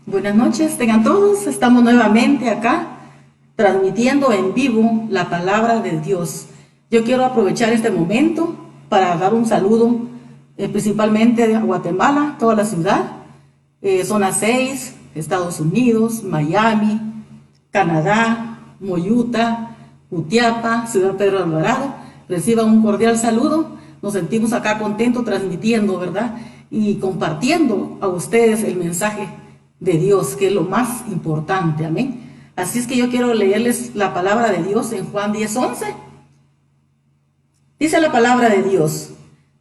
Buenas noches, tengan todos. Estamos nuevamente acá transmitiendo en vivo la palabra de Dios. Yo quiero aprovechar este momento para dar un saludo principalmente a Guatemala, toda la ciudad, zona 6, Estados Unidos, Miami, Canadá, Moyuta, Jutiapa, Ciudad Pedro Alvarado. Reciban un cordial saludo. Nos sentimos acá contentos transmitiendo, ¿verdad? Y compartiendo a ustedes el mensaje de Dios, que es lo más importante, amén. Así es que yo quiero leerles la palabra de Dios en Juan 10:11. Dice la palabra de Dios: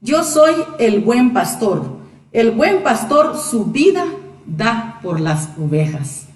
yo soy el buen pastor. El buen pastor su vida da por las ovejas.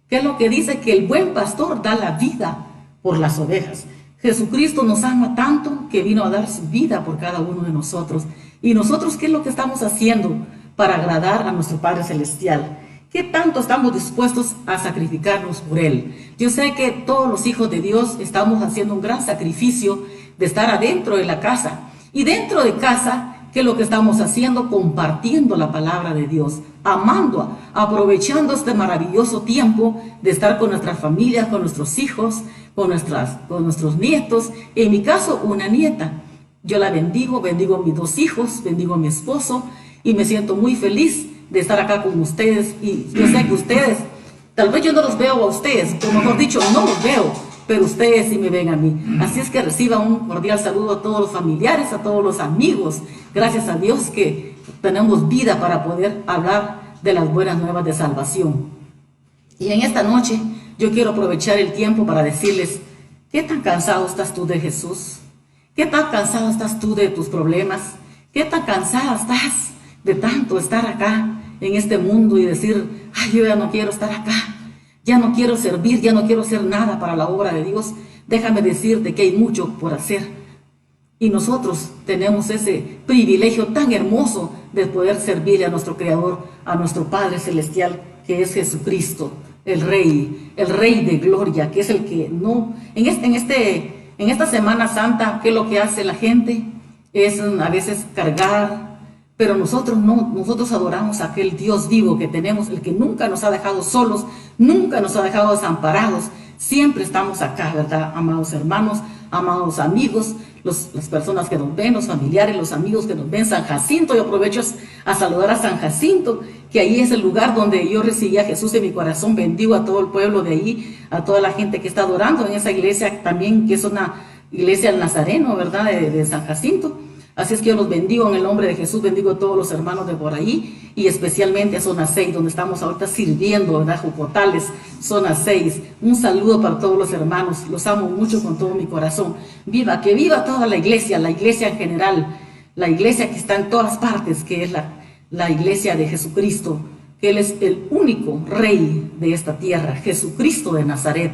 ¿Qué es lo que dice? Que el buen pastor da la vida por las ovejas. Jesucristo nos ama tanto que vino a dar su vida por cada uno de nosotros. ¿Y nosotros qué es lo que estamos haciendo para agradar a nuestro Padre Celestial? ¿Qué tanto estamos dispuestos a sacrificarnos por Él? Yo sé que todos los hijos de Dios estamos haciendo un gran sacrificio de estar adentro de la casa. Y dentro de casa, ¿qué es lo que estamos haciendo? Compartiendo la palabra de Dios, amando, aprovechando este maravilloso tiempo de estar con nuestras familias, con nuestros hijos, con nuestros nietos. En mi caso, una nieta. Yo la bendigo a mis 2 hijos, bendigo a mi esposo y me siento muy feliz de estar acá con ustedes. Y yo sé que ustedes, tal vez yo no los veo a ustedes, o mejor dicho, no los veo, pero ustedes sí me ven a mí. Así es que reciban un cordial saludo a todos los familiares, a todos los amigos. Gracias a Dios que tenemos vida para poder hablar de las buenas nuevas de salvación. Y en esta noche yo quiero aprovechar el tiempo para decirles: ¿qué tan cansado estás tú de Jesús? ¿Qué tan cansado estás tú de tus problemas? ¿Qué tan cansada estás de tanto estar acá en este mundo y decir: ay, yo ya no quiero estar acá, ya no quiero servir, ya no quiero hacer nada para la obra de Dios? Déjame decirte que hay mucho por hacer. Y nosotros tenemos ese privilegio tan hermoso de poder servir a nuestro Creador, a nuestro Padre Celestial, que es Jesucristo, el Rey de Gloria, que es el que no... En esta Semana Santa, ¿qué es lo que hace la gente? Es a veces cargar, pero nosotros no, nosotros adoramos a aquel Dios vivo que tenemos, el que nunca nos ha dejado solos, nunca nos ha dejado desamparados. Siempre estamos acá, ¿verdad, amados hermanos, amados amigos, las personas que nos ven, los familiares, los amigos que nos ven? San Jacinto, yo aprovecho a saludar a San Jacinto, que ahí es el lugar donde yo recibí a Jesús en mi corazón. Bendigo a todo el pueblo de ahí, a toda la gente que está adorando en esa iglesia también, que es una iglesia del Nazareno, ¿verdad?, de San Jacinto. Así es que yo los bendigo en el nombre de Jesús, bendigo a todos los hermanos de por ahí y especialmente a Zona 6, donde estamos ahorita sirviendo, ¿verdad? Jocotales, Zona 6. Un saludo para todos los hermanos, los amo mucho con todo mi corazón. Viva, que viva toda la iglesia en general, la iglesia que está en todas partes, que es la iglesia de Jesucristo, que Él es el único Rey de esta tierra, Jesucristo de Nazaret.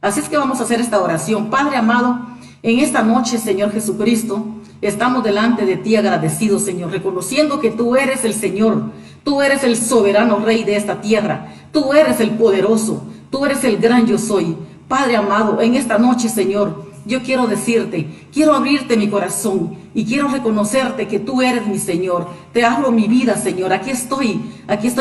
Así es que vamos a hacer esta oración. Padre amado, en esta noche, Señor Jesucristo, estamos delante de ti agradecidos, Señor, reconociendo que tú eres el Señor, tú eres el soberano Rey de esta tierra, tú eres el poderoso, tú eres el gran yo soy. Padre amado, en esta noche, Señor, yo quiero decirte, quiero abrirte mi corazón y quiero reconocerte que tú eres mi Señor. Te abro mi vida, Señor, aquí estoy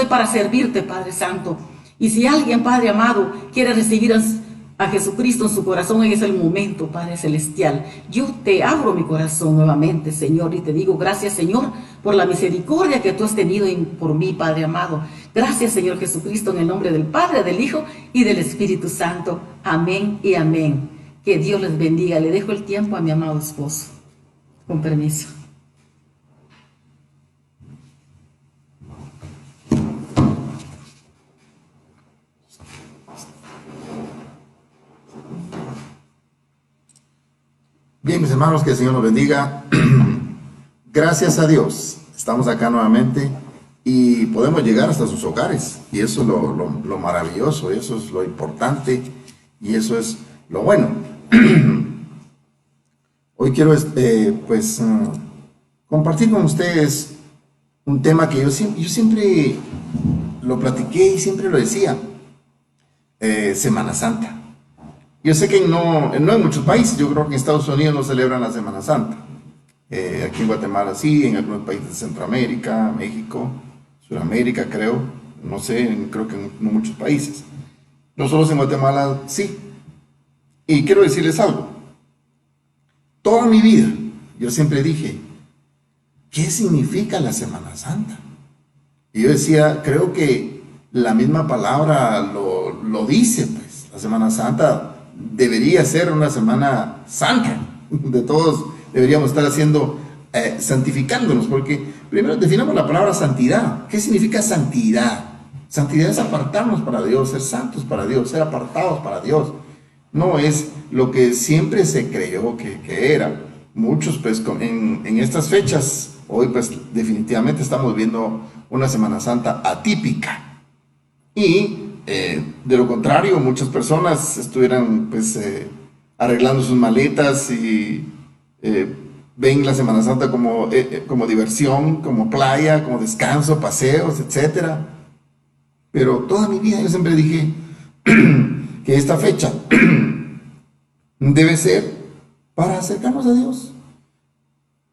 para servirte, Padre Santo. Y si alguien, Padre amado, quiere recibir a Jesucristo en su corazón, en ese momento, Padre Celestial, yo te abro mi corazón nuevamente, Señor, y te digo gracias, Señor, por la misericordia que tú has tenido por mí, Padre amado. Gracias, Señor Jesucristo, en el nombre del Padre, del Hijo y del Espíritu Santo. Amén y amén. Que Dios les bendiga. Le dejo el tiempo a mi amado esposo. Con permiso. Bien, mis hermanos, que el Señor nos bendiga. Gracias a Dios, estamos acá nuevamente y podemos llegar hasta sus hogares. Y eso es lo maravilloso, eso es lo importante y eso es lo bueno. Hoy quiero compartir con ustedes un tema que yo siempre lo platiqué y siempre lo decía. Semana Santa. Yo sé que no en muchos países, yo creo que en Estados Unidos no celebran la Semana Santa. Aquí en Guatemala sí, en algunos países de Centroamérica, México, Sudamérica creo, no sé, creo que en muchos países. Nosotros en Guatemala sí. Y quiero decirles algo. Toda mi vida yo siempre dije, ¿qué significa la Semana Santa? Y yo decía, creo que la misma palabra lo dice, pues. La Semana Santa debería ser una semana santa. De todos deberíamos estar haciendo, santificándonos, porque primero definamos la palabra santidad. ¿Qué significa santidad? Santidad es apartarnos para Dios, ser santos para Dios, ser apartados para Dios. No es lo que siempre se creyó que era. Muchos, pues, en estas fechas, hoy, pues, definitivamente estamos viendo una Semana Santa atípica. Y, de lo contrario, muchas personas estuvieran, pues, arreglando sus maletas y ven la Semana Santa como diversión, como playa, como descanso, paseos, etcétera. Pero toda mi vida yo siempre dije que esta fecha debe ser para acercarnos a Dios.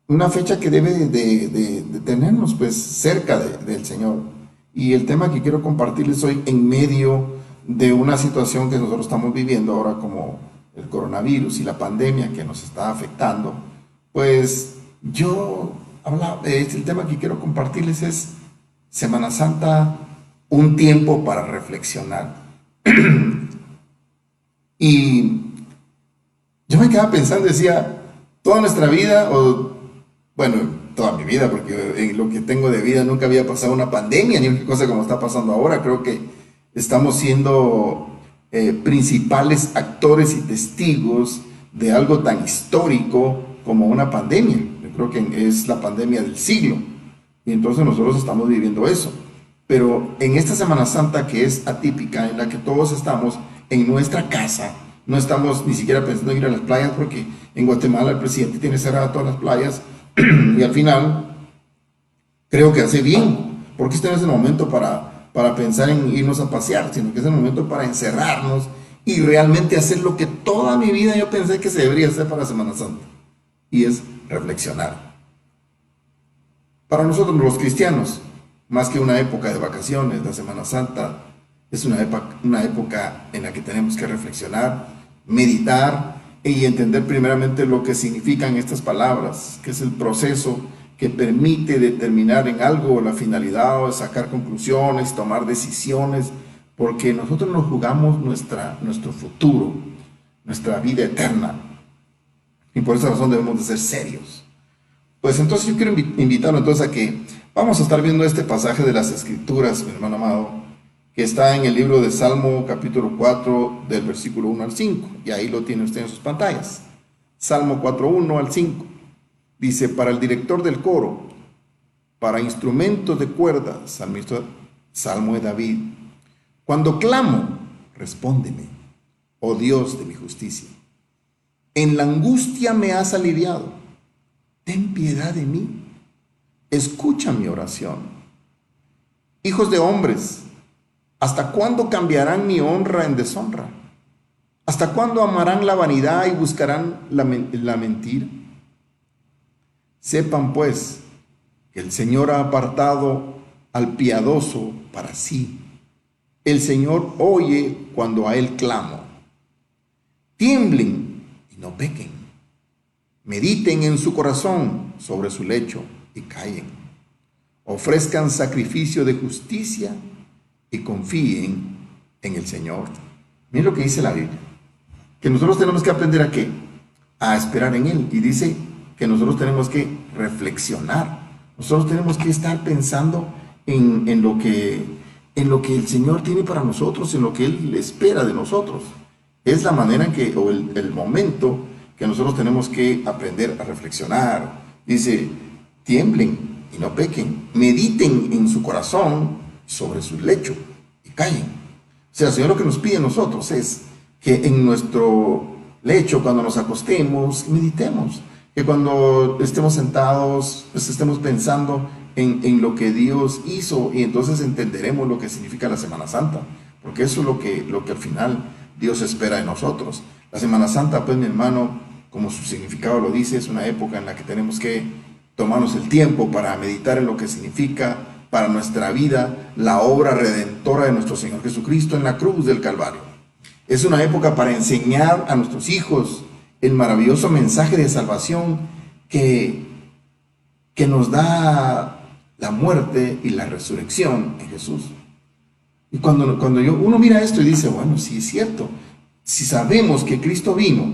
Una fecha que debe de tenernos, pues, cerca del Señor. Y el tema que quiero compartirles hoy, en medio de una situación que nosotros estamos viviendo ahora, como el coronavirus y la pandemia que nos está afectando, pues el tema que quiero compartirles es Semana Santa, un tiempo para reflexionar. Y yo me quedaba pensando, decía, toda nuestra vida, toda mi vida, porque en lo que tengo de vida nunca había pasado una pandemia, ni una cosa como está pasando ahora. Creo que estamos siendo principales actores y testigos de algo tan histórico como una pandemia. Yo creo que es la pandemia del siglo, y entonces nosotros estamos viviendo eso. Pero en esta Semana Santa, que es atípica, en la que todos estamos en nuestra casa, no estamos ni siquiera pensando en ir a las playas, porque en Guatemala el presidente tiene cerradas todas las playas, y al final creo que hace bien, porque este no es el momento para pensar en irnos a pasear, sino que es el momento para encerrarnos y realmente hacer lo que toda mi vida yo pensé que se debería hacer para Semana Santa, y es reflexionar. Para nosotros los cristianos, más que una época de vacaciones, la Semana Santa es una época en la que tenemos que reflexionar, meditar y entender primeramente lo que significan estas palabras, que es el proceso que permite determinar en algo la finalidad, o sacar conclusiones, tomar decisiones, porque nosotros nos jugamos nuestro futuro, nuestra vida eterna, y por esa razón debemos de ser serios. Pues entonces yo quiero invitarlo entonces a que vamos a estar viendo este pasaje de las Escrituras, mi hermano amado, que está en el libro de Salmo capítulo 4 del versículo 1 al 5, y ahí lo tiene usted en sus pantallas. Salmo 4, 1 al 5. Dice: para el director del coro, para instrumentos de cuerda, Salmo de David. Cuando clamo, respóndeme, oh Dios de mi justicia. En la angustia me has aliviado. Ten piedad de mí. Escucha mi oración. Hijos de hombres, ¿hasta cuándo cambiarán mi honra en deshonra? ¿Hasta cuándo amarán la vanidad y buscarán la mentira? Sepan pues que el Señor ha apartado al piadoso para sí. El Señor oye cuando a Él clamo. Tiemblen y no pequen. Mediten en su corazón sobre su lecho y callen. Ofrezcan sacrificio de justicia y confíen en el Señor. Miren lo que dice la Biblia, que nosotros tenemos que aprender ¿a qué? A esperar en Él. Y dice que nosotros tenemos que reflexionar. Nosotros tenemos que estar pensando en lo que el Señor tiene para nosotros, en lo que Él espera de nosotros. Es la manera en que, o el momento que nosotros tenemos que aprender a reflexionar. Dice: tiemblen y no pequen, mediten en su corazón sobre su lecho y callen. O sea, el Señor lo que nos pide a nosotros es que en nuestro lecho, cuando nos acostemos, meditemos. Que cuando estemos sentados, pues estemos pensando en lo que Dios hizo, y entonces entenderemos lo que significa la Semana Santa, porque eso es lo que al final Dios espera de nosotros. La Semana Santa, pues, mi hermano, como su significado lo dice, es una época en la que tenemos que tomarnos el tiempo para meditar en lo que significa para nuestra vida la obra redentora de nuestro Señor Jesucristo en la cruz del Calvario. Es una época para enseñar a nuestros hijos el maravilloso mensaje de salvación que nos da la muerte y la resurrección en Jesús. Y cuando uno mira esto y dice, bueno, sí es cierto, si sabemos que Cristo vino,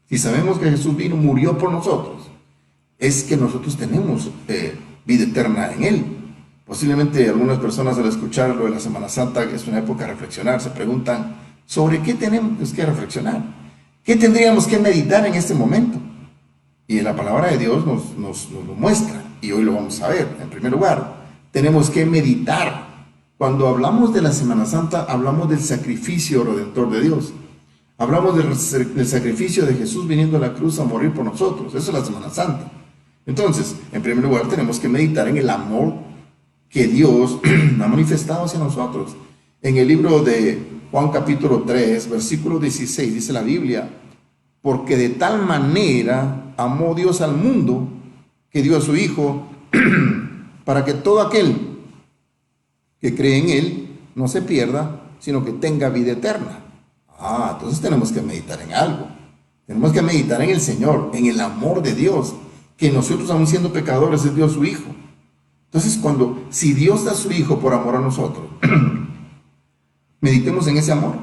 si sabemos que Jesús vino, murió por nosotros, es que nosotros tenemos vida eterna en Él. Posiblemente algunas personas al escuchar lo de la Semana Santa, es una época de reflexionar, se preguntan, ¿sobre qué tenemos que reflexionar? ¿Qué tendríamos que meditar en este momento? Y la palabra de Dios nos lo muestra, y hoy lo vamos a ver. En primer lugar, tenemos que meditar. Cuando hablamos de la Semana Santa, hablamos del sacrificio redentor de Dios. Hablamos del sacrificio de Jesús viniendo a la cruz a morir por nosotros. Eso es la Semana Santa. Entonces, en primer lugar, tenemos que meditar en el amor que Dios ha manifestado hacia nosotros. En el libro de Juan capítulo 3, versículo 16, dice la Biblia, porque de tal manera amó Dios al mundo, que dio a su Hijo, para que todo aquel que cree en Él no se pierda, sino que tenga vida eterna. Entonces tenemos que meditar en algo. Tenemos que meditar en el Señor, en el amor de Dios, que nosotros, aún siendo pecadores, Él dio a su Hijo. Entonces, si Dios da a su Hijo por amor a nosotros, meditemos en ese amor,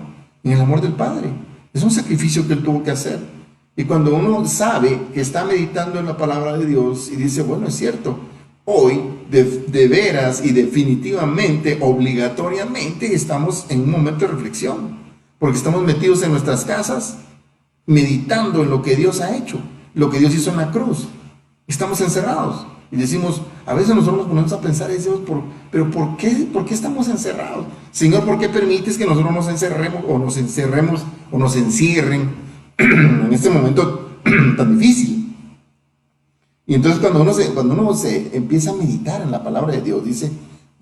en el amor del Padre. Es un sacrificio que Él tuvo que hacer. Y cuando uno sabe que está meditando en la palabra de Dios y dice, bueno, es cierto, hoy de veras y definitivamente, obligatoriamente, estamos en un momento de reflexión, porque estamos metidos en nuestras casas, meditando en lo que Dios ha hecho, lo que Dios hizo en la cruz. Estamos encerrados y decimos, a veces nosotros nos ponemos a pensar y decimos, pero ¿por qué estamos encerrados? Señor, ¿por qué permites que nosotros nos encerremos o nos encierren en este momento tan difícil? Y entonces cuando uno se empieza a meditar en la palabra de Dios, dice,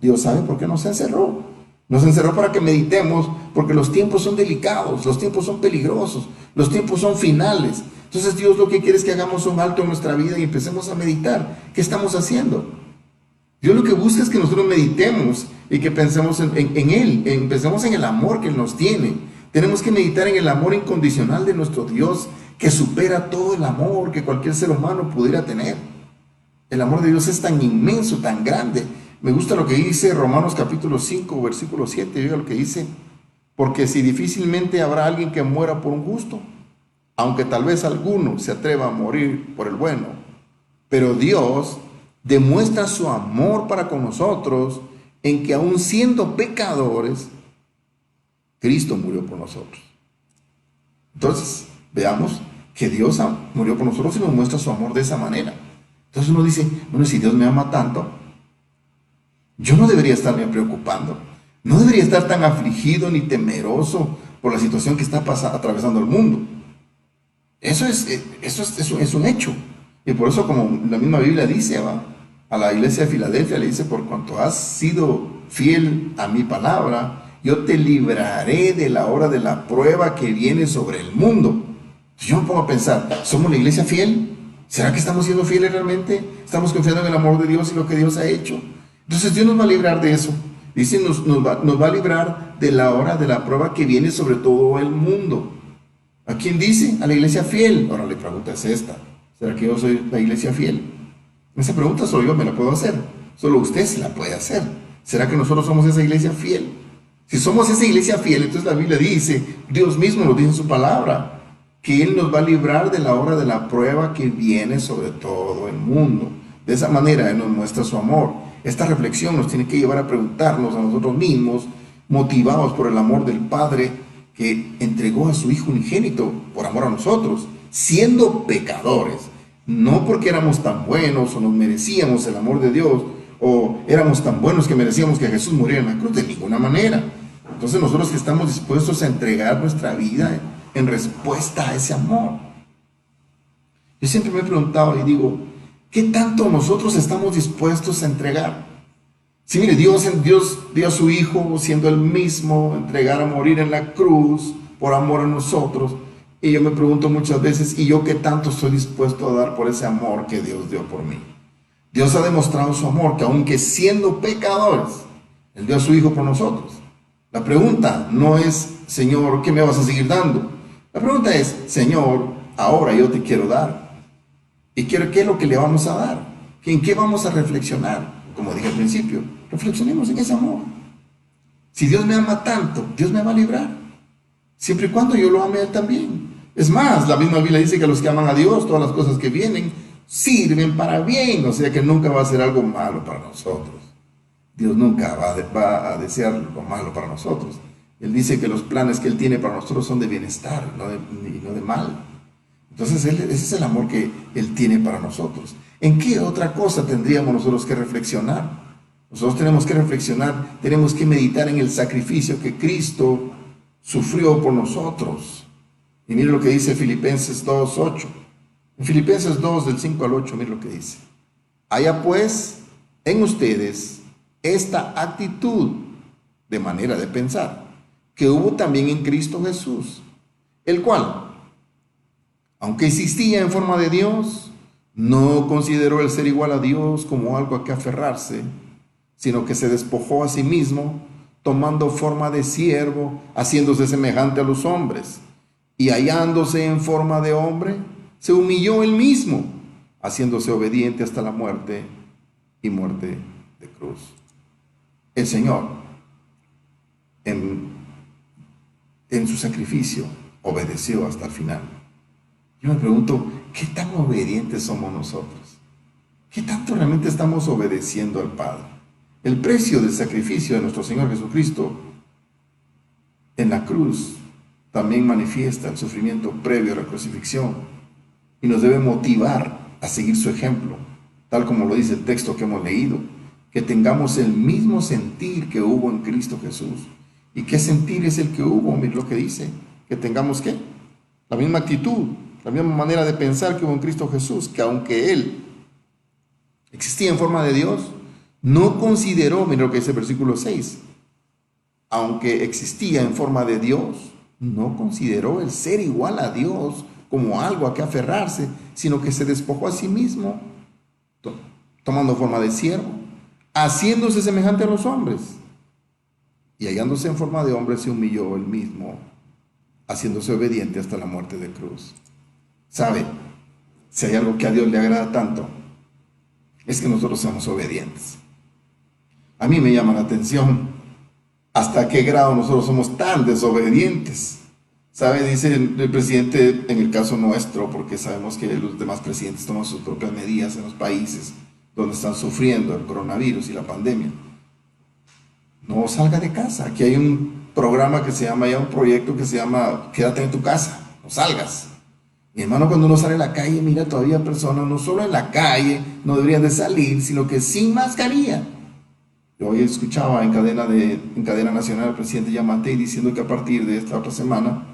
Dios sabe por qué nos encerró. Nos encerró para que meditemos, porque los tiempos son delicados, los tiempos son peligrosos, los tiempos son finales. Entonces Dios lo que quiere es que hagamos un alto en nuestra vida y empecemos a meditar. ¿Qué estamos haciendo? Dios lo que busca es que nosotros meditemos y que pensemos en Él, pensemos en el amor que Él nos tiene. Tenemos que meditar en el amor incondicional de nuestro Dios, que supera todo el amor que cualquier ser humano pudiera tener. El amor de Dios es tan inmenso, tan grande. Me gusta lo que dice Romanos capítulo 5, versículo 7. Oiga lo que dice, porque si difícilmente habrá alguien que muera por un justo, aunque tal vez alguno se atreva a morir por el bueno, pero Dios demuestra su amor para con nosotros en que aun siendo pecadores, Cristo murió por nosotros. Entonces, veamos que Dios murió por nosotros y nos muestra su amor de esa manera. Entonces uno dice, bueno, si Dios me ama tanto, yo no debería estarme preocupando, no debería estar tan afligido ni temeroso por la situación que está atravesando el mundo. Eso es un hecho. Y por eso, como la misma Biblia dice, a la iglesia de Filadelfia le dice, por cuanto has sido fiel a mi palabra, yo te libraré de la hora de la prueba que viene sobre el mundo. Yo me pongo a pensar, ¿somos la iglesia fiel? ¿Será que estamos siendo fieles realmente? ¿Estamos confiando en el amor de Dios y lo que Dios ha hecho? Entonces Dios nos va a librar de eso. Dice, nos va a librar de la hora de la prueba que viene sobre todo el mundo. ¿A quién dice? A la iglesia fiel. Ahora la pregunta es esta: ¿será que yo soy la iglesia fiel? Esa pregunta solo yo me la puedo hacer. Solo usted se la puede hacer. ¿Será que nosotros somos esa iglesia fiel? Si somos esa iglesia fiel, entonces la Biblia dice, Dios mismo nos dice en su palabra, que Él nos va a librar de la hora de la prueba que viene sobre todo el mundo. De esa manera Él nos muestra su amor. Esta reflexión nos tiene que llevar a preguntarnos a nosotros mismos, motivados por el amor del Padre, que entregó a su Hijo unigénito por amor a nosotros, siendo pecadores, no porque éramos tan buenos o nos merecíamos el amor de Dios, o éramos tan buenos que merecíamos que Jesús muriera en la cruz, de ninguna manera. Entonces nosotros que estamos dispuestos a entregar nuestra vida en respuesta a ese amor. Yo siempre me he preguntado y digo, ¿qué tanto nosotros estamos dispuestos a entregar? Sí, mire, Dios dio a su Hijo, siendo Él mismo, entregar a morir en la cruz por amor a nosotros. Y yo me pregunto muchas veces, ¿y yo qué tanto estoy dispuesto a dar por ese amor que Dios dio por mí? Dios ha demostrado su amor, que aunque siendo pecadores, Él dio a su Hijo por nosotros. La pregunta no es, Señor, ¿qué me vas a seguir dando? La pregunta es, Señor, ahora yo te quiero dar. ¿Y qué es lo que le vamos a dar? ¿En qué vamos a reflexionar? Como dije al principio, reflexionemos en ese amor. Si Dios me ama tanto, Dios me va a librar. Siempre y cuando yo lo ame a Él también. Es más, la misma Biblia dice que los que aman a Dios, todas las cosas que vienen, sirven para bien. O sea que nunca va a ser algo malo para nosotros. Dios nunca va a desear lo malo para nosotros. Él dice que los planes que Él tiene para nosotros son de bienestar, y no de mal. Entonces ese es el amor que Él tiene para nosotros. ¿En qué otra cosa tendríamos nosotros que reflexionar? Nosotros tenemos que reflexionar, tenemos que meditar en el sacrificio que Cristo sufrió por nosotros. Y mire lo que dice Filipenses 2:8. En Filipenses 2, del 5 al 8, mire lo que dice. Haya pues en ustedes esta actitud de manera de pensar, que hubo también en Cristo Jesús, el cual, aunque existía en forma de Dios, no consideró el ser igual a Dios como algo a que aferrarse, sino que se despojó a sí mismo, tomando forma de siervo, haciéndose semejante a los hombres, y hallándose en forma de hombre, se humilló él mismo, haciéndose obediente hasta la muerte y muerte de cruz. El Señor, en su sacrificio, obedeció hasta el final. Yo me pregunto, ¿qué tan obedientes somos nosotros? ¿Qué tanto realmente estamos obedeciendo al Padre? El precio del sacrificio de nuestro Señor Jesucristo en la cruz también manifiesta el sufrimiento previo a la crucifixión y nos debe motivar a seguir su ejemplo, tal como lo dice el texto que hemos leído, que tengamos el mismo sentir que hubo en Cristo Jesús. ¿Y qué sentir es el que hubo? Mira lo que dice, que tengamos ¿qué? La misma actitud, la misma manera de pensar que hubo en Cristo Jesús, que aunque Él existía en forma de Dios, no consideró, mira lo que dice el versículo 6, aunque existía en forma de Dios, no consideró el ser igual a Dios como algo a que aferrarse, sino que se despojó a sí mismo, tomando forma de siervo, haciéndose semejante a los hombres, y hallándose en forma de hombre se humilló él mismo, haciéndose obediente hasta la muerte de cruz. ¿Sabe? Si hay algo que a Dios le agrada tanto, es que nosotros seamos obedientes. A mí me llama la atención hasta qué grado nosotros somos tan desobedientes. ¿Sabe? Dice el presidente, en el caso nuestro, porque sabemos que los demás presidentes toman sus propias medidas en los países donde están sufriendo el coronavirus y la pandemia. No salga de casa. Aquí hay un programa que se llama, ya un proyecto que se llama Quédate en tu casa, no salgas. Mi hermano, cuando uno sale a la calle, mira todavía personas, no solo en la calle, no deberían de salir, sino que sin mascarilla. Yo hoy escuchaba en cadena nacional al presidente Yamatei diciendo que a partir de esta otra semana,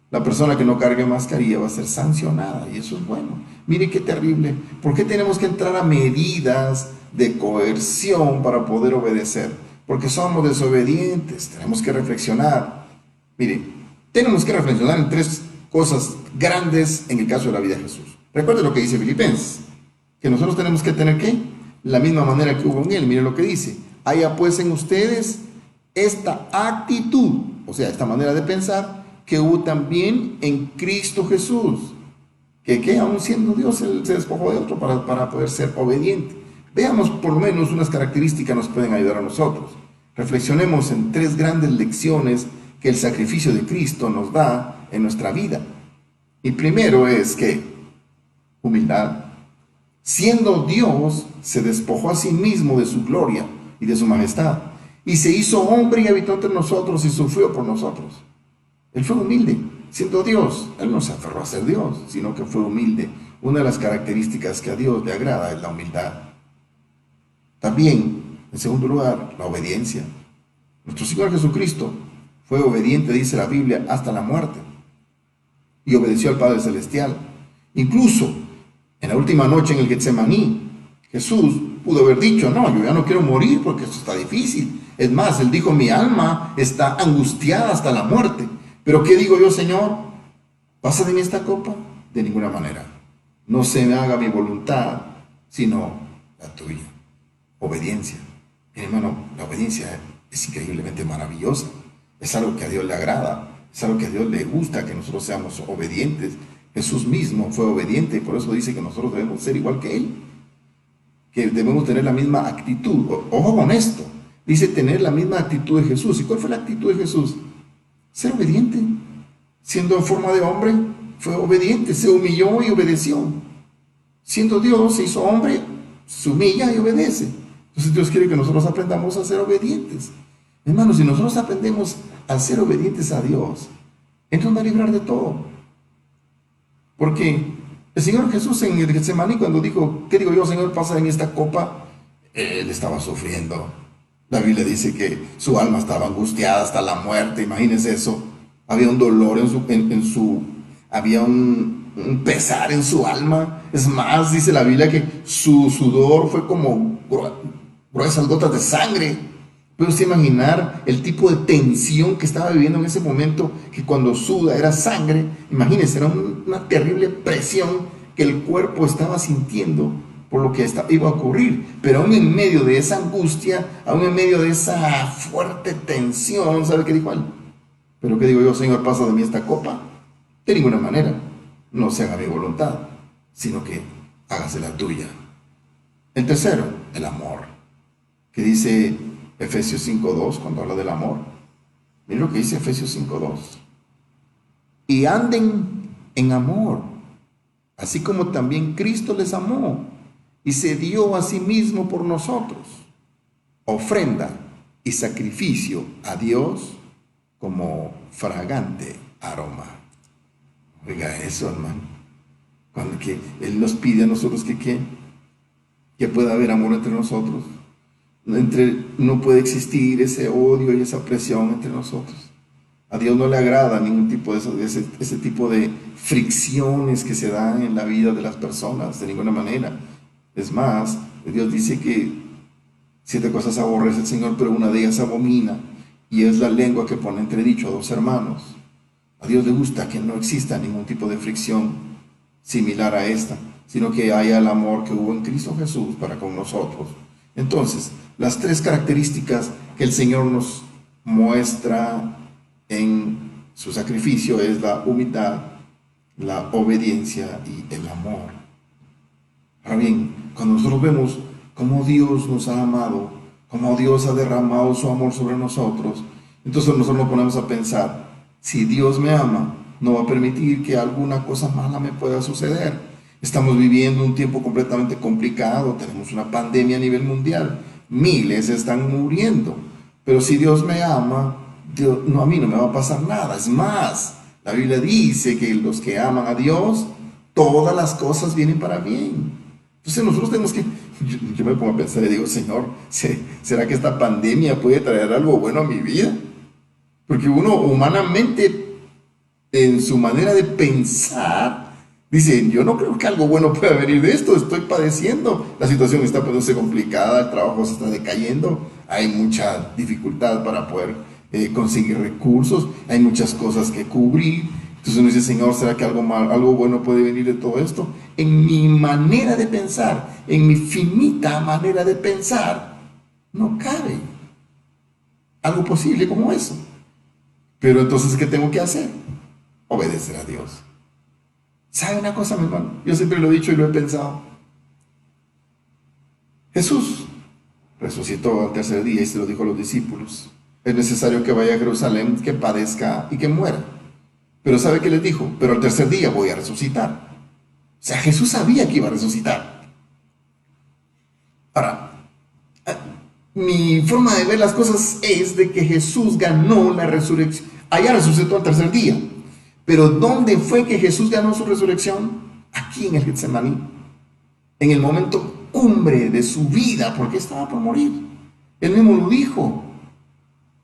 la persona que no cargue mascarilla va a ser sancionada, y eso es bueno. Mire qué terrible. ¿Por qué tenemos que entrar a medidas de coerción para poder obedecer? Porque somos desobedientes. Tenemos que reflexionar. Mire, tenemos que reflexionar en tres cosas grandes en el caso de la vida de Jesús. Recuerde lo que dice Filipenses, que nosotros tenemos que tener ¿qué? La misma manera que hubo en Él. Mire lo que dice. Haya pues en ustedes esta actitud, o sea, esta manera de pensar, que hubo también en Cristo Jesús, que aún siendo Dios, Él se despojó de otro para poder ser obediente. Veamos por lo menos unas características que nos pueden ayudar a nosotros. Reflexionemos en tres grandes lecciones que el sacrificio de Cristo nos da en nuestra vida. Y primero es que humildad. Siendo Dios, se despojó a sí mismo de su gloria y de su majestad, y se hizo hombre y habitó entre nosotros y sufrió por nosotros. Él fue humilde, siendo Dios. Él no se aferró a ser Dios, sino que fue humilde. Una de las características que a Dios le agrada es la humildad. También, en segundo lugar, la obediencia. Nuestro Señor Jesucristo fue obediente, dice la Biblia, hasta la muerte, y obedeció al Padre Celestial. Incluso, en la última noche en el Getsemaní, Jesús pudo haber dicho, no, yo ya no quiero morir porque esto está difícil. Es más, Él dijo, mi alma está angustiada hasta la muerte. Pero ¿qué digo yo, Señor? ¿Pasa de mí esta copa? De ninguna manera. No se me haga mi voluntad, sino la la tuya. Obediencia. Mi hermano, la obediencia es increíblemente maravillosa. Es algo que a Dios le agrada. Es algo que a Dios le gusta, que nosotros seamos obedientes. Jesús mismo fue obediente y por eso dice que nosotros debemos ser igual que Él. Que debemos tener la misma actitud. Ojo con esto. Dice tener la misma actitud de Jesús. ¿Y cuál fue la actitud de Jesús? Ser obediente. Siendo en forma de hombre, fue obediente. Se humilló y obedeció. Siendo Dios, se hizo hombre, se humilla y obedece. Entonces Dios quiere que nosotros aprendamos a ser obedientes. Hermanos, si nosotros aprendemos a ser obedientes a Dios, Él nos va a librar de todo. Porque el Señor Jesús en el Getsemaní, cuando dijo, ¿qué digo yo, Señor, pasa en esta copa? Él estaba sufriendo. La Biblia dice que su alma estaba angustiada hasta la muerte. Imagínense eso. Había un dolor había un pesar en su alma. Es más, dice la Biblia que su sudor fue como gruesas gotas de sangre. ¿Puede usted imaginar el tipo de tensión que estaba viviendo en ese momento? Que cuando suda era sangre. Imagínense, era una terrible presión que el cuerpo estaba sintiendo por lo que iba a ocurrir. Pero aún en medio de esa angustia, aún en medio de esa fuerte tensión, ¿sabe qué dijo él? Pero ¿qué digo yo, Señor, pasa de mí esta copa? De ninguna manera. No se haga mi voluntad, sino que hágase la tuya. El tercero, el amor. Que dice Efesios 5:2 cuando habla del amor. Miren lo que dice Efesios 5:2. Y anden en amor, así como también Cristo les amó y se dio a sí mismo por nosotros, ofrenda y sacrificio a Dios como fragante aroma. Oiga eso, hermano. Cuando que Él nos pide a nosotros que pueda haber amor entre nosotros. No puede existir ese odio y esa presión entre nosotros. A Dios no le agrada ningún tipo de ese tipo de fricciones que se dan en la vida de las personas, de ninguna manera. Es más, Dios dice que 7 cosas aborrece el Señor, pero una de ellas abomina, y es la lengua que pone entredicho a 2 hermanos. A Dios le gusta que no exista ningún tipo de fricción similar a esta, sino que haya el amor que hubo en Cristo Jesús para con nosotros. Entonces, las 3 características que el Señor nos muestra en su sacrificio es la humildad, la obediencia y el amor. Ahora bien, cuando nosotros vemos cómo Dios nos ha amado, cómo Dios ha derramado su amor sobre nosotros, entonces nosotros nos ponemos a pensar, si Dios me ama, no va a permitir que alguna cosa mala me pueda suceder. Estamos viviendo un tiempo completamente complicado, tenemos una pandemia a nivel mundial, miles están muriendo, pero si Dios me ama, a mí no me va a pasar nada. Es más, la Biblia dice que los que aman a Dios, todas las cosas vienen para bien. Entonces nosotros tenemos que, yo me pongo a pensar y digo, Señor, ¿será que esta pandemia puede traer algo bueno a mi vida? Porque uno humanamente, en su manera de pensar, dice, yo no creo que algo bueno pueda venir de esto, estoy padeciendo, la situación está poniéndose complicada, el trabajo se está decayendo, hay mucha dificultad para poder conseguir recursos, hay muchas cosas que cubrir. Entonces uno dice, Señor, ¿será que algo bueno puede venir de todo esto? En mi manera de pensar, en mi finita manera de pensar, no cabe algo posible como eso. Pero entonces, ¿qué tengo que hacer? Obedecer a Dios. ¿Sabe una cosa, mi hermano? Yo siempre lo he dicho y lo he pensado. Jesús resucitó al tercer día y se lo dijo a los discípulos. Es necesario que vaya a Jerusalén, que padezca y que muera. Pero ¿sabe qué les dijo? Pero al tercer día voy a resucitar. O sea, Jesús sabía que iba a resucitar. Ahora, mi forma de ver las cosas es de que Jesús ganó la resurrección. Allá resucitó al tercer día. Pero ¿dónde fue que Jesús ganó su resurrección? Aquí en el Getsemaní. En el momento cumbre de su vida, porque estaba por morir. Él mismo lo dijo.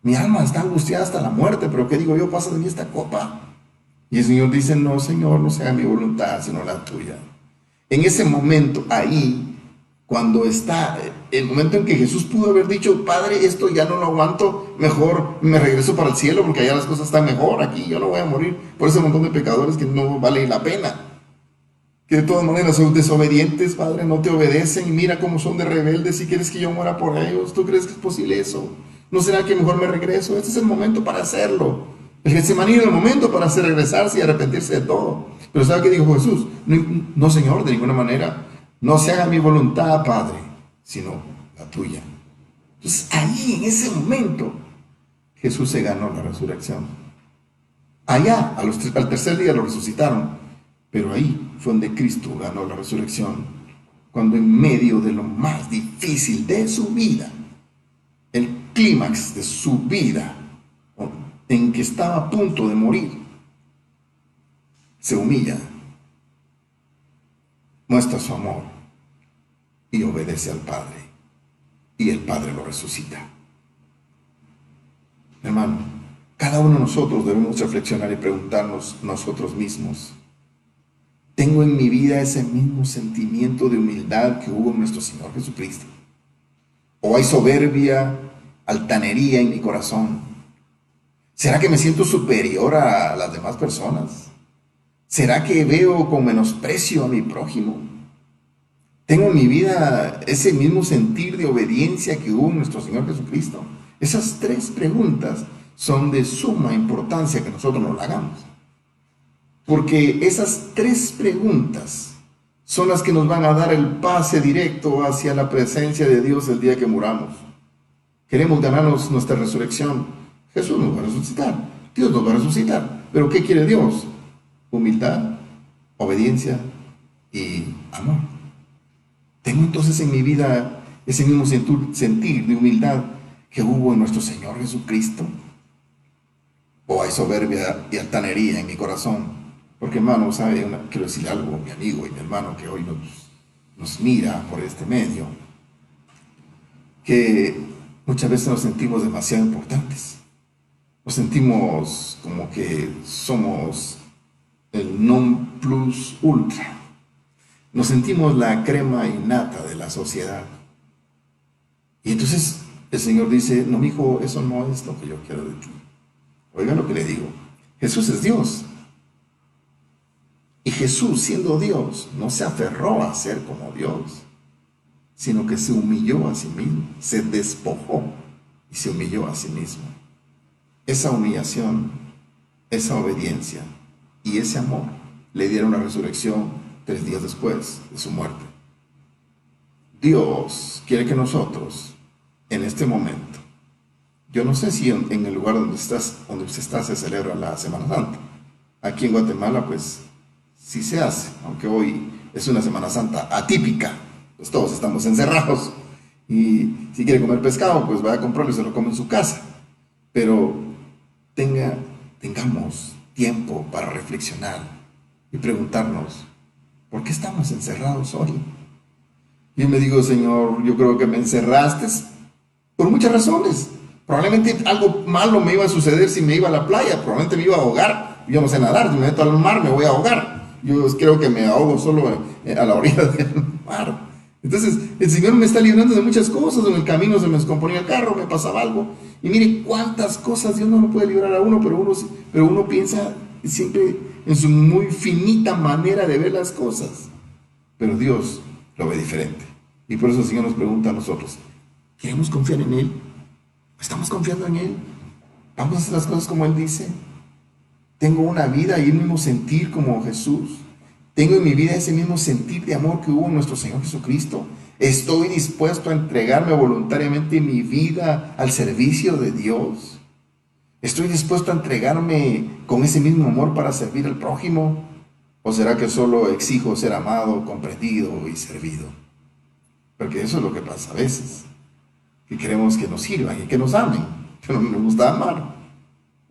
Mi alma está angustiada hasta la muerte, pero ¿qué digo yo? Pasa de mí esta copa. Y el Señor dice, no, Señor, no sea mi voluntad, sino la tuya. En ese momento, ahí, cuando está, el momento en que Jesús pudo haber dicho, Padre, esto ya no lo aguanto, mejor me regreso para el cielo, porque allá las cosas están mejor, aquí yo no voy a morir por ese montón de pecadores que no vale la pena. que de todas maneras son desobedientes, Padre, no te obedecen y mira cómo son de rebeldes y quieres que yo muera por ellos. ¿Tú crees que es posible eso? ¿No será que mejor me regreso? Este es el momento para hacerlo. El Getsemaní era el momento para hacer regresarse y arrepentirse de todo. Pero ¿sabe qué dijo Jesús? No, no, Señor, de ninguna manera. No se haga mi voluntad, Padre, sino la tuya. Entonces ahí, en ese momento, Jesús se ganó la resurrección. Allá, al tercer día lo resucitaron. Pero ahí fue donde Cristo ganó la resurrección. Cuando en medio de lo más difícil de su vida, el clímax de su vida, en que estaba a punto de morir, se humilla, muestra su amor y obedece al Padre. Y el Padre lo resucita. Hermano, cada uno de nosotros debemos reflexionar y preguntarnos nosotros mismos: ¿tengo en mi vida ese mismo sentimiento de humildad que hubo en nuestro Señor Jesucristo? ¿O hay soberbia, altanería en mi corazón? ¿Será que me siento superior a las demás personas? ¿Será que veo con menosprecio a mi prójimo? ¿Tengo en mi vida ese mismo sentir de obediencia que hubo en nuestro Señor Jesucristo? Esas tres preguntas son de suma importancia que nosotros nos las hagamos. Porque esas tres preguntas son las que nos van a dar el pase directo hacia la presencia de Dios el día que muramos. Queremos ganarnos nuestra resurrección. Jesús nos va a resucitar. Dios nos va a resucitar. ¿Pero qué quiere Dios? Humildad, obediencia y amor. ¿Tengo entonces en mi vida ese mismo sentir de humildad que hubo en nuestro Señor Jesucristo? ¿O hay soberbia y altanería en mi corazón? Porque, hermano, ¿sabe? Quiero decir algo, mi amigo y mi hermano que hoy nos mira por este medio, que muchas veces nos sentimos demasiado importantes. Nos sentimos como que somos el non plus ultra. Nos sentimos la crema innata de la sociedad. Y entonces el Señor dice: no, mijo, eso no es lo que yo quiero de ti. Oiga lo que le digo. Jesús es Dios. Y Jesús, siendo Dios, no se aferró a ser como Dios, sino que se humilló a sí mismo, se despojó y se humilló a sí mismo. Esa humillación, esa obediencia y ese amor le dieron la resurrección 3 días después de su muerte. Dios quiere que nosotros, en este momento, yo no sé si en el lugar donde usted está se celebra la Semana Santa. Aquí en Guatemala, pues, sí se hace, aunque hoy es una Semana Santa atípica, pues todos estamos encerrados. Y si quiere comer pescado, pues vaya a comprarlo y se lo come en su casa. Pero tengamos tiempo para reflexionar y preguntarnos: ¿por qué estamos encerrados hoy? Yo me digo: Señor, yo creo que me encerraste por muchas razones. Probablemente algo malo me iba a suceder si me iba a la playa, probablemente me iba a ahogar. Yo no sé nadar, si me meto al mar me voy a ahogar. Yo creo que me ahogo solo a la orilla del mar. Entonces el Señor me está librando de muchas cosas. En el camino se me descomponía el carro, me pasaba algo. Y mire cuántas cosas Dios no lo puede librar a uno, pero uno piensa siempre en su muy finita manera de ver las cosas. Pero Dios lo ve diferente. Y por eso el Señor nos pregunta a nosotros: ¿queremos confiar en Él? ¿Estamos confiando en Él? ¿Vamos a hacer las cosas como Él dice? ¿Tengo una vida y el mismo sentir como Jesús? ¿Tengo en mi vida ese mismo sentir de amor que hubo en nuestro Señor Jesucristo? ¿Estoy dispuesto a entregarme voluntariamente mi vida al servicio de Dios? ¿Estoy dispuesto a entregarme con ese mismo amor para servir al prójimo? ¿O será que solo exijo ser amado, comprendido y servido? Porque eso es lo que pasa a veces, que queremos que nos sirvan y que nos amen, pero no nos gusta amar.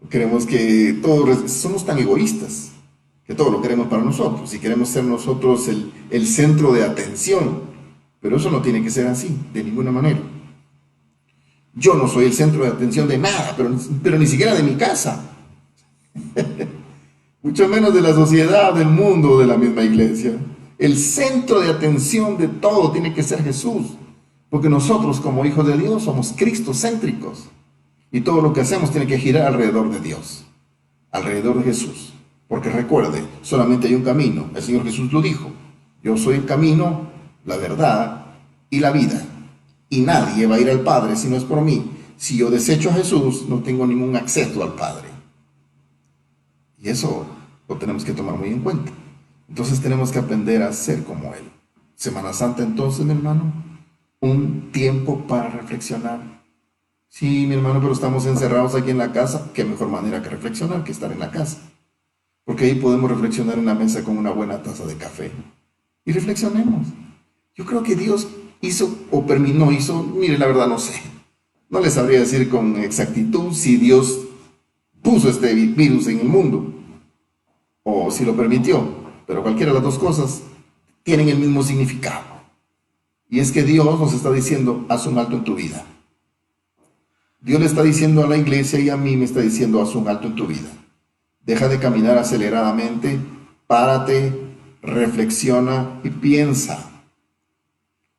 Queremos que todos, somos tan egoístas, que todo lo queremos para nosotros y queremos ser nosotros el centro de atención. Pero eso no tiene que ser así, de ninguna manera. Yo no soy el centro de atención de nada, pero ni siquiera de mi casa. Mucho menos de la sociedad, del mundo, de la misma iglesia. El centro de atención de todo tiene que ser Jesús. Porque nosotros, como hijos de Dios, somos cristocéntricos. Y todo lo que hacemos tiene que girar alrededor de Dios, alrededor de Jesús. Porque recuerde, solamente hay un camino. El Señor Jesús lo dijo: Yo soy el camino, la verdad y la vida. Y nadie va a ir al Padre si no es por mí. Si yo desecho a Jesús, no tengo ningún acceso al Padre. Y eso lo tenemos que tomar muy en cuenta. Entonces tenemos que aprender a ser como Él. Semana Santa, entonces, mi hermano, un tiempo para reflexionar. Sí, mi hermano, pero estamos encerrados aquí en la casa. ¿Qué mejor manera que reflexionar que estar en la casa? Porque ahí podemos reflexionar en la mesa con una buena taza de café. Y reflexionemos. Yo creo que Dios hizo o no hizo, mire, la verdad no sé. No les sabría decir con exactitud si Dios puso este virus en el mundo o si lo permitió, pero cualquiera de las dos cosas tienen el mismo significado. Y es que Dios nos está diciendo, haz un alto en tu vida. Dios le está diciendo a la iglesia y a mí me está diciendo, haz un alto en tu vida. Deja de caminar aceleradamente, párate, reflexiona y piensa.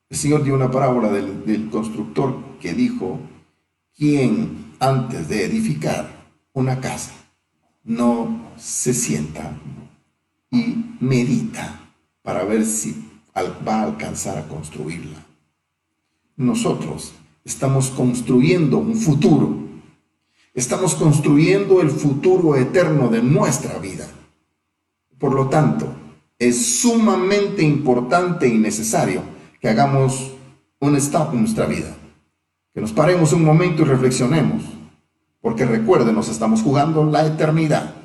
El Señor dio una parábola del constructor que dijo, ¿quién antes de edificar una casa no se sienta y medita para ver si va a alcanzar a construirla? Nosotros estamos construyendo un futuro. Estamos construyendo el futuro eterno de nuestra vida. Por lo tanto, es sumamente importante y necesario que hagamos un stop en nuestra vida. Que nos paremos un momento y reflexionemos. Porque recuerden, nos estamos jugando la eternidad.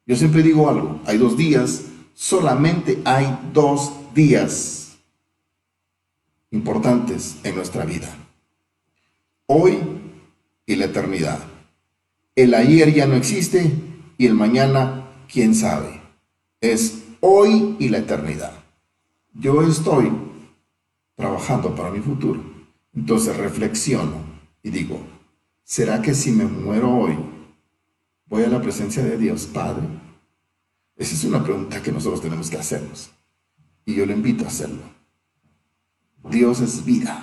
Yo siempre digo algo, hay 2 días, solamente hay 2 días importantes en nuestra vida. Hoy y la eternidad. El ayer ya no existe y el mañana, quién sabe. Es hoy y la eternidad. Yo estoy trabajando para mi futuro. Entonces reflexiono y digo, ¿será que si me muero hoy, voy a la presencia de Dios Padre? Esa es una pregunta que nosotros tenemos que hacernos. Y yo le invito a hacerlo. Dios es vida.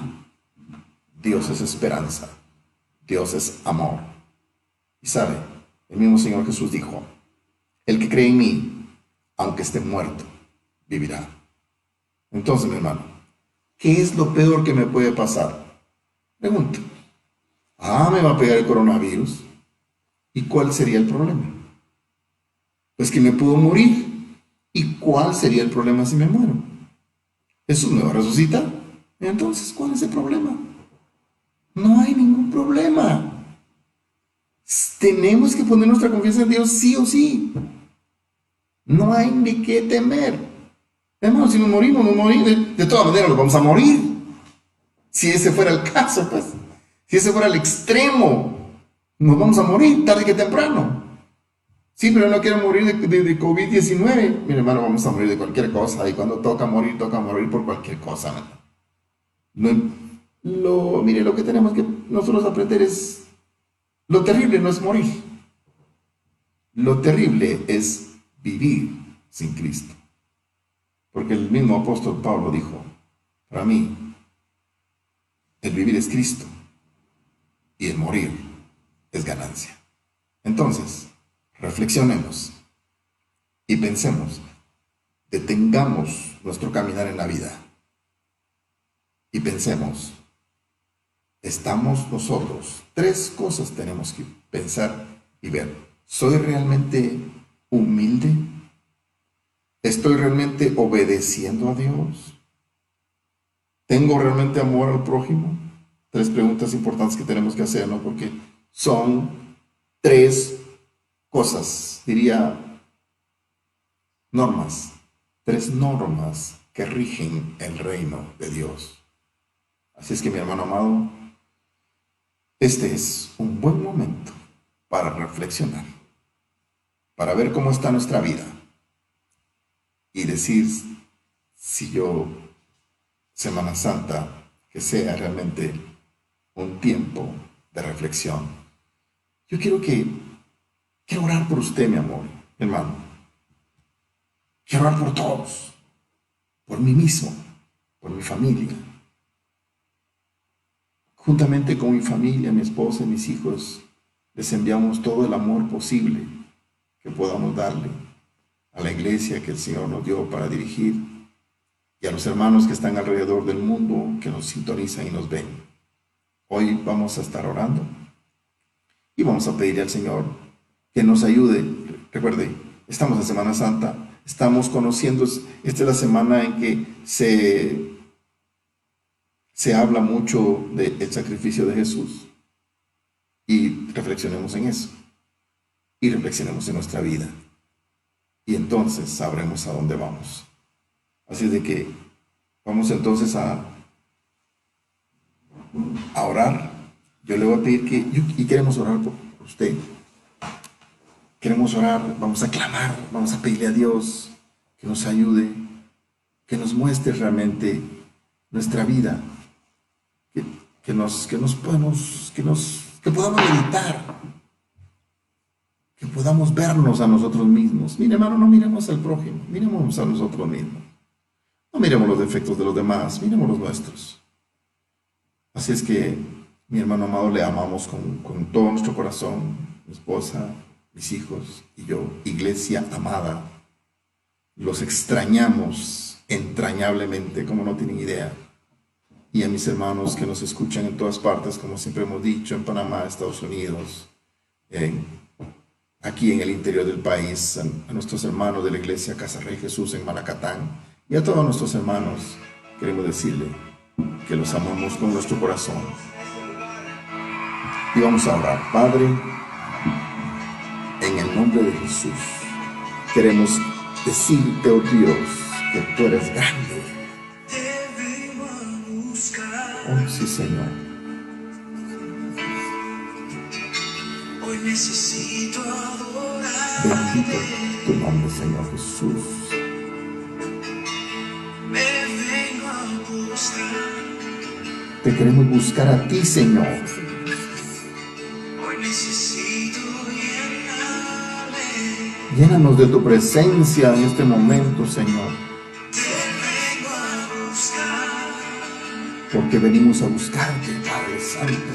Dios es esperanza. Dios es amor. Y sabe, el mismo Señor Jesús dijo, el que cree en mí, aunque esté muerto, vivirá. Entonces, mi hermano, ¿qué es lo peor que me puede pasar? Pregunto. Me va a pegar el coronavirus. ¿Y cuál sería el problema? Pues que me puedo morir. ¿Y cuál sería el problema si me muero? ¿Jesús me va a resucitar? Entonces, ¿cuál es el problema? No hay ningún problema. Tenemos que poner nuestra confianza en Dios sí o sí. No hay ni qué temer. Hermano, si nos morimos, nos morimos. De todas maneras, nos vamos a morir. Si ese fuera el caso, pues. Si ese fuera el extremo, nos vamos a morir tarde que temprano. Sí, pero no quiero morir de COVID-19. Mi hermano, vamos a morir de cualquier cosa. Y cuando toca morir por cualquier cosa. Mire, lo que tenemos que nosotros aprender es, lo terrible no es morir. Lo terrible es vivir sin Cristo. Porque el mismo apóstol Pablo dijo, para mí, el vivir es Cristo y el morir es ganancia. Entonces, reflexionemos y pensemos, detengamos nuestro caminar en la vida y pensemos, estamos nosotros, 3 cosas tenemos que pensar y ver. ¿Soy realmente humilde? ¿Estoy realmente obedeciendo a Dios? ¿Tengo realmente amor al prójimo? 3 preguntas importantes que tenemos que hacer, ¿no? Porque son 3 cosas, diría, normas, 3 normas que rigen el reino de Dios. Así es que, mi hermano amado, este es un buen momento para reflexionar, para ver cómo está nuestra vida y decir si yo, Semana Santa, que sea realmente un tiempo de reflexión. Yo quiero orar por usted, mi amor, hermano. Quiero orar por todos, por mí mismo, por mi familia. Juntamente con mi familia, mi esposa y mis hijos, les enviamos todo el amor posible que podamos darle a la iglesia que el Señor nos dio para dirigir. y a los hermanos que están alrededor del mundo, que nos sintonizan y nos ven. Hoy vamos a estar orando y vamos a pedirle al Señor que nos ayude. Recuerde, estamos en Semana Santa, estamos conociendo, esta es la semana en que se habla mucho del sacrificio de Jesús, y reflexionemos en eso, y reflexionemos en nuestra vida, y entonces sabremos a dónde vamos. Así de que vamos entonces a orar. Yo le voy a pedir y queremos orar por usted. Queremos orar, vamos a clamar, vamos a pedirle a Dios que nos ayude, que nos muestre realmente nuestra vida, que podamos meditar, que podamos vernos a nosotros mismos. Mire, hermano, no miremos al prójimo, miremos a nosotros mismos. No miremos los defectos de los demás, miremos los nuestros. Así es que, mi hermano amado, le amamos con todo nuestro corazón, mi esposa, mis hijos y yo, iglesia amada. Los extrañamos entrañablemente, como no tienen idea. Y a mis hermanos que nos escuchan en todas partes, como siempre hemos dicho, en Panamá, Estados Unidos, aquí en el interior del país, a nuestros hermanos de la iglesia Casa Rey Jesús en Malacatán, y a todos nuestros hermanos, queremos decirle que los amamos con nuestro corazón. Y vamos a orar. Padre, en el nombre de Jesús, queremos decirte, oh Dios, que tú eres grande. Oh, sí, Señor. Hoy necesito adorar. Bendito tu nombre, Señor Jesús. Me vengo a buscar. Te queremos buscar a ti, Señor. Hoy necesito llenarme. Llénanos de tu presencia en este momento, Señor. Te vengo a buscar. Porque venimos a buscarte, Padre Santo.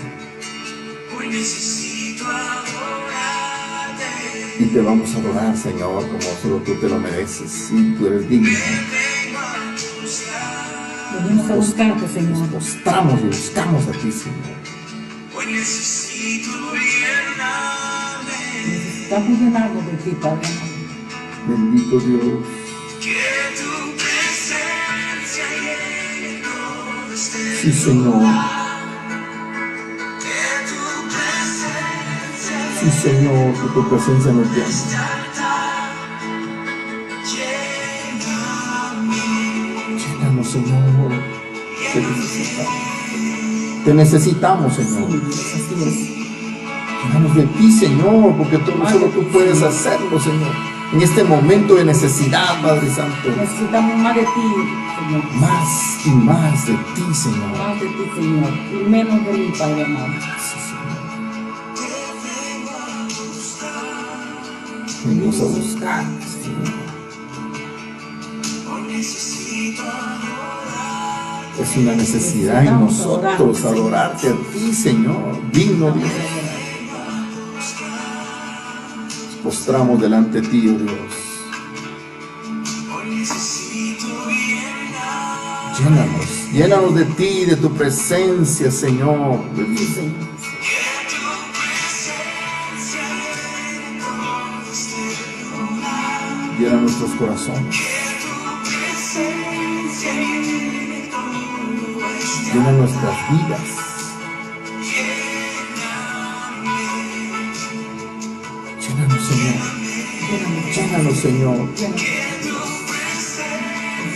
Hoy necesito adorarte. Y te vamos a adorar, Señor, como solo tú te lo mereces. Y tú eres digno. Vengo a buscar. Venimos a buscarte, Señor. Nos postramos y buscamos a ti, Señor. Hoy necesito llenarme. Necesitamos llenarnos de ti, Padre. Bendito Dios. Que tu presencia llene todo este Sí, Señor. Que tu presencia Sí, Señor, que tu presencia nos llene. Llénanos, Señor. Te necesitamos. Te necesitamos, Señor. Así es. Llénanos de ti, Señor, porque solo tú puedes hacerlo, Señor. En este momento de necesidad, Padre Santo. Necesitamos más de ti, Señor. Más y más de ti, Señor. Más de ti, Señor. Y menos de mí, Padre amado. Sí, Señor. Venimos a buscar, Señor. Hoy necesito adorar. Es una necesidad en nosotros adorarte a ti, Señor. Digno Dios. Nos postramos delante de ti, oh Dios. Hoy necesito llenar. Llénanos de ti, de tu presencia, Señor. De ti, Señor. Que tu presencia llene todo este lugar. Llena nuestros corazones. Que tu presencia llene todo este Llena nuestras vidas. Llénanos, Señor. Llénanos, Señor.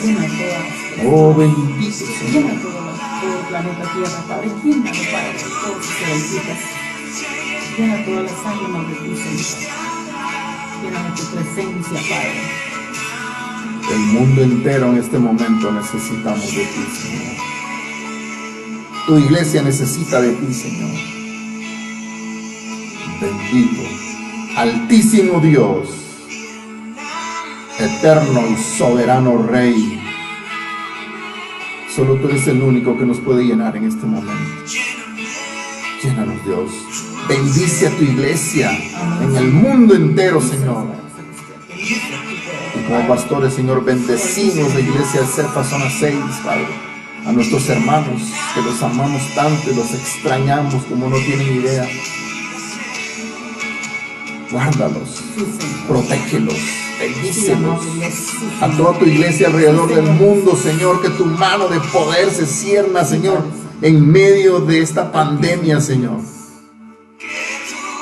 Llena todas. Oh, bendito Señor. Llena todo el planeta Tierra, Padre. Llénalo, Padre, de todas sus bendicitas. Llena todas las ánimas de ti, Señor. Llena de tu presencia, Padre. El mundo entero en este momento necesitamos de ti, Señor. Tu iglesia necesita de ti, Señor. Bendito, altísimo Dios, eterno y soberano Rey. Solo tú eres el único que nos puede llenar en este momento. Llénanos, Dios. Bendice a tu iglesia en el mundo entero, Señor. Y como pastores, Señor, bendecimos la iglesia de Cefa Zona 6, Padre. A nuestros hermanos que los amamos tanto y los extrañamos como no tienen idea. Guárdalos, Sí, Señor. protégelos, Sí, bendícelos. amado Dios. Sí, A Señor. toda tu iglesia alrededor Sí, del Señor. mundo, Señor, que tu mano de poder se cierna, Señor, en medio de esta pandemia, Señor.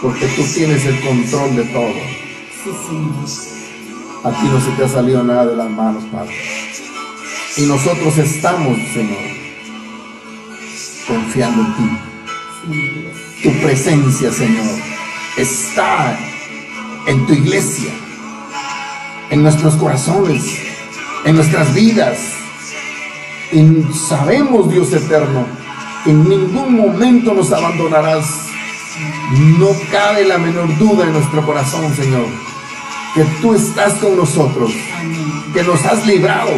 Porque tú tienes el control de todo. Sí, Señor. A ti no se te ha salido nada de las manos, Padre. Y nosotros estamos, Señor, confiando en ti. Sí, Dios. Tu presencia, Señor, está en tu iglesia, en nuestros corazones, en nuestras vidas. Y sabemos, Dios eterno, que en ningún momento nos abandonarás. No cabe la menor duda en nuestro corazón, Señor, que tú estás con nosotros, Amén. que nos has librado,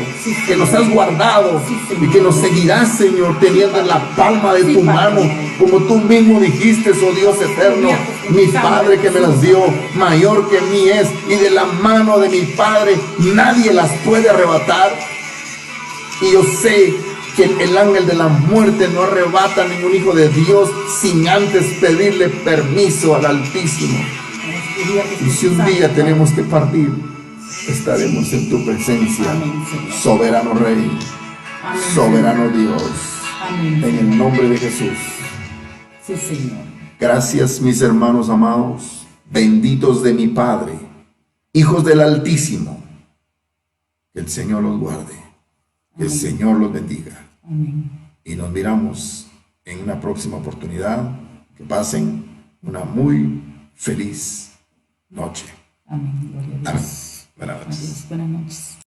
que nos has guardado y que nos seguirás, Señor, teniendo en la palma de tu mano, como tú mismo dijiste, oh Dios eterno. Mi Padre que me las dio, mayor que mí es, y de la mano de mi Padre nadie las puede arrebatar. Y yo sé que el ángel de la muerte no arrebata a ningún hijo de Dios sin antes pedirle permiso al Altísimo. Y si un día tenemos que partir, estaremos en tu presencia, Amén, Señor. soberano Rey, Amén, soberano Dios, Amén. en el nombre de Jesús. Sí, Señor. Gracias, mis hermanos amados, benditos de mi Padre, hijos del Altísimo. Que el Señor los guarde, que el Señor los bendiga. Amén. Y nos miramos en una próxima oportunidad. Que pasen una muy feliz noche. Amén. Gloria a Amén. Dios. Buenas noches. Adiós. Buenas noches.